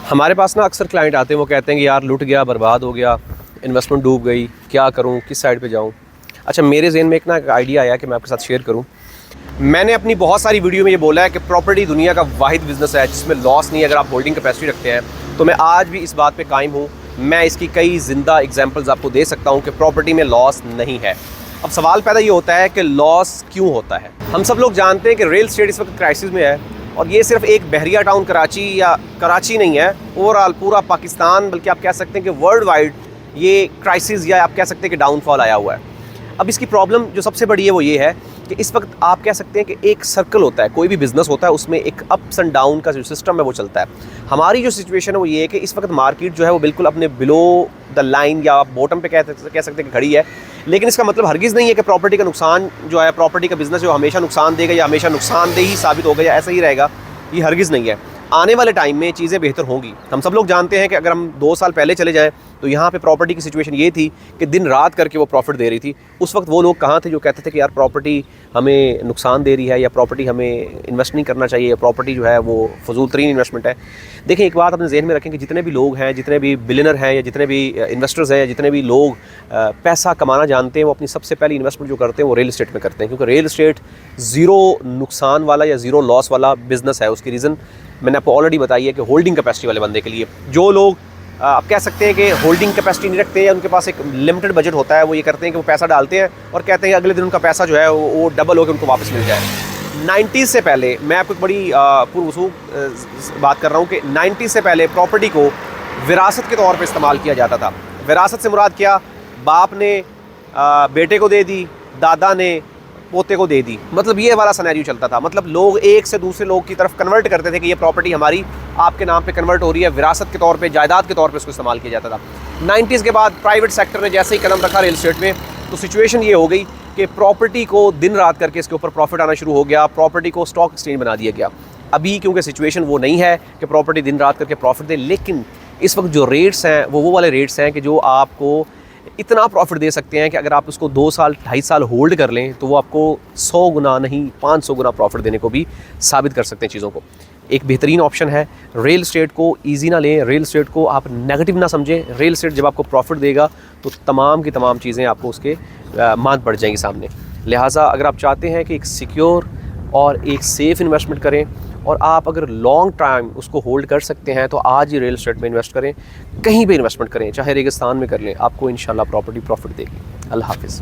हमारे पास ना अक्सर क्लाइंट आते हैं, वो कहते हैं कि यार लुट गया, बर्बाद हो गया, इन्वेस्टमेंट डूब गई, क्या करूं, किस साइड पे जाऊं। अच्छा, मेरे ज़हन में एक आइडिया आया कि मैं आपके साथ शेयर करूं। मैंने अपनी बहुत सारी वीडियो में ये बोला है कि प्रॉपर्टी दुनिया का वाहिद बिज़नेस है जिसमें लॉस नहीं है अगर आप होल्डिंग कैपेसिटी रखते हैं। तो मैं आज भी इस बात पर कायम हूँ। मैं इसकी कई ज़िंदा एग्जाम्पल्स आपको दे सकता हूँ कि प्रॉपर्टी में लॉस नहीं है। अब सवाल पैदा ये होता है कि लॉस क्यों होता है। हम सब लोग जानते हैं कि रियल एस्टेट इस वक्त क्राइसिस में है, और ये सिर्फ एक बहरिया टाउन कराची या कराची नहीं है, ओवरऑल पूरा पाकिस्तान, बल्कि आप कह सकते हैं कि वर्ल्ड वाइड ये क्राइसिस या आप कह सकते हैं कि डाउनफॉल आया हुआ है। अब इसकी प्रॉब्लम जो सबसे बड़ी है वो ये है कि इस वक्त आप कह सकते हैं कि एक सर्कल होता है, कोई भी बिज़नेस होता है, उसमें एक अप्स एंड डाउन का जो सिस्टम है वो चलता है। हमारी जो सिचुएशन है वो ये है कि इस वक्त मार्केट जो है वो बिल्कुल अपने बिलो द लाइन या बॉटम पे कह सकते हैं कि खड़ी है। लेकिन इसका मतलब हरगिज़ नहीं है कि प्रॉपर्टी का नुकसान जो है, प्रॉपर्टी का बिज़नेस जो हमेशा नुकसान देगा या हमेशा नुकसानदेह ही साबित होगा या ऐसा ही रहेगा, ये हरगिज़ नहीं है। आने वाले टाइम में चीज़ें बेहतर होंगी। हम सब लोग जानते हैं कि अगर हम 2 साल पहले चले जाएं तो यहाँ पे प्रॉपर्टी की सिचुएशन ये थी कि दिन रात करके वो प्रॉफिट दे रही थी। उस वक्त वो लोग कहाँ थे जो कहते थे कि यार प्रॉपर्टी हमें नुकसान दे रही है या प्रॉपर्टी हमें इन्वेस्ट नहीं करना चाहिए, प्रॉपर्टी जो है वो फजूल तरीन इन्वेस्टमेंट है। देखिए, एक बात अपने जहन में रखें कि जितने भी लोग हैं, जितने भी बिलियनर हैं या जितने भी इन्वेस्टर्स हैं या जितने भी लोग पैसा कमाना जानते हैं, वो अपनी सबसे पहली इन्वेस्टमेंट जो करते हैं वो रियल एस्टेट में करते हैं, क्योंकि रियल एस्टेट ज़ीरो नुकसान वाला या ज़ीरो लॉस वाला बिज़नेस है। उसकी रीज़न मैंने आपको ऑलरेडी बताई है कि होल्डिंग कैपेसिटी वाले बंदे के लिए, जो लोग आप कह सकते हैं कि होल्डिंग कैपेसिटी नहीं रखते हैं, उनके पास एक लिमिटेड बजट होता है, वो ये करते हैं कि वो पैसा डालते हैं और कहते हैं कि अगले दिन उनका पैसा जो है वो डबल होकर उनको वापस मिल जाए। 90s से पहले, मैं आपको एक बड़ी पूर्वसूख बात कर रहा हूँ कि 90s से पहले प्रॉपर्टी को विरासत के तौर पर इस्तेमाल किया जाता था। विरासत से मुराद क्या, बाप ने बेटे को दे दी, दादा ने पोते को दे दी, मतलब ये वाला सिनेरियो चलता था। मतलब लोग एक से दूसरे लोग की तरफ कन्वर्ट करते थे कि ये प्रॉपर्टी हमारी आपके नाम पे कन्वर्ट हो रही है, विरासत के तौर पे, जायदाद के तौर पे उसको इस्तेमाल किया जाता था। 90s के बाद प्राइवेट सेक्टर ने जैसे ही कदम रखा रियल एस्टेट में, तो सिचुएशन ये हो गई कि प्रॉपर्टी को दिन रात करके इसके ऊपर प्रॉफिट आना शुरू हो गया, प्रॉपर्टी को स्टॉक एक्सचेंज बना दिया गया। अभी क्योंकि सिचुएशन वो नहीं है कि प्रॉपर्टी दिन रात करके प्रॉफिट दे, लेकिन इस वक्त जो रेट्स हैं वो वाले रेट्स हैं कि जो आपको इतना प्रॉफिट दे सकते हैं कि अगर आप उसको 2 साल 2.5 साल होल्ड कर लें तो वो आपको 100 गुना नहीं 500 गुना प्रॉफिट देने को भी साबित कर सकते हैं चीज़ों को। एक बेहतरीन ऑप्शन है। रियल एस्टेट को ईजी ना लें, रियल एस्टेट को आप नेगेटिव ना समझें। रियल एस्टेट जब आपको प्रॉफिट देगा तो तमाम की तमाम चीज़ें आपको उसके मान पड़ जाएंगी सामने। लिहाजा अगर आप चाहते हैं कि एक सिक्योर और एक सेफ़ इन्वेस्टमेंट करें और आप अगर लॉन्ग टाइम उसको होल्ड कर सकते हैं तो आज ही रियल एस्टेट में इन्वेस्ट करें। कहीं भी इन्वेस्टमेंट करें, चाहे रेगिस्तान में कर लें, आपको इंशाल्लाह प्रॉपर्टी प्रॉफिट देगी। अल्लाह हाफिज़।